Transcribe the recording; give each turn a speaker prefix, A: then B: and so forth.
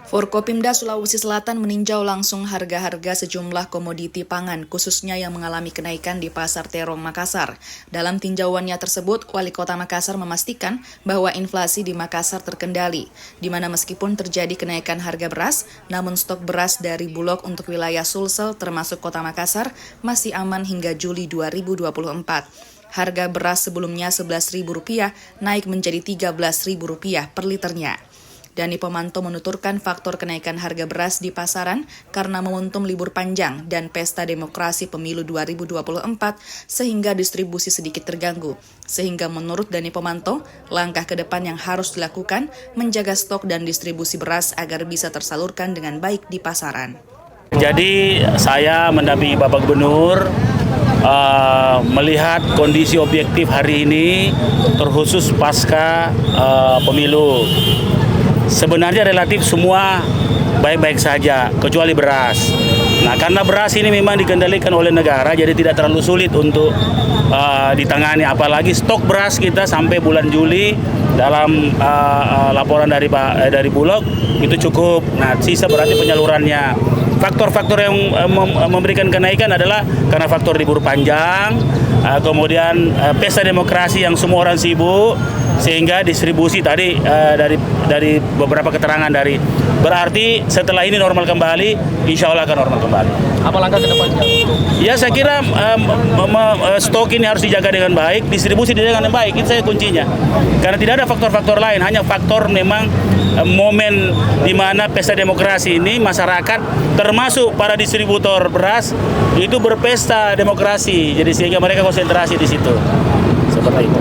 A: Forkopimda Sulawesi Selatan meninjau langsung harga-harga sejumlah komoditi pangan, khususnya yang mengalami kenaikan di Pasar Terong, Makassar. Dalam tinjauannya tersebut, Wali Kota Makassar memastikan bahwa inflasi di Makassar terkendali, di mana meskipun terjadi kenaikan harga beras, namun stok beras dari Bulog untuk wilayah Sulsel termasuk Kota Makassar masih aman hingga Juli 2024. Harga beras sebelumnya Rp11.000 naik menjadi Rp13.000 per liternya. Dani Pomanto menuturkan faktor kenaikan harga beras di pasaran karena momentum libur panjang dan pesta demokrasi pemilu 2024 sehingga distribusi sedikit terganggu. Sehingga menurut Dani Pomanto, langkah ke depan yang harus dilakukan menjaga stok dan distribusi beras agar bisa tersalurkan dengan baik di pasaran.
B: Jadi saya mendampingi Bapak Gubernur melihat kondisi objektif hari ini terkhusus pasca pemilu. Sebenarnya relatif semua baik-baik saja, kecuali beras. Nah, karena beras ini memang dikendalikan oleh negara, jadi tidak terlalu sulit untuk ditangani. Apalagi stok beras kita sampai bulan Juli dalam laporan dari Bulog itu cukup. Nah, sisa berarti penyalurannya. Faktor-faktor yang memberikan kenaikan adalah karena faktor libur panjang, kemudian pesta demokrasi yang semua orang sibuk, sehingga distribusi tadi dari beberapa keterangan dari berarti setelah ini normal kembali, insya Allah akan normal kembali.
C: Apa langkah ke depannya?
B: Ya saya kira stok ini harus dijaga dengan baik, distribusi dijaga dengan baik, itu saya kuncinya. Karena tidak ada faktor-faktor lain, hanya faktor memang momen di mana pesta demokrasi ini masyarakat termasuk para distributor beras itu berpesta demokrasi, jadi sehingga mereka konsentrasi di situ. Seperti itu.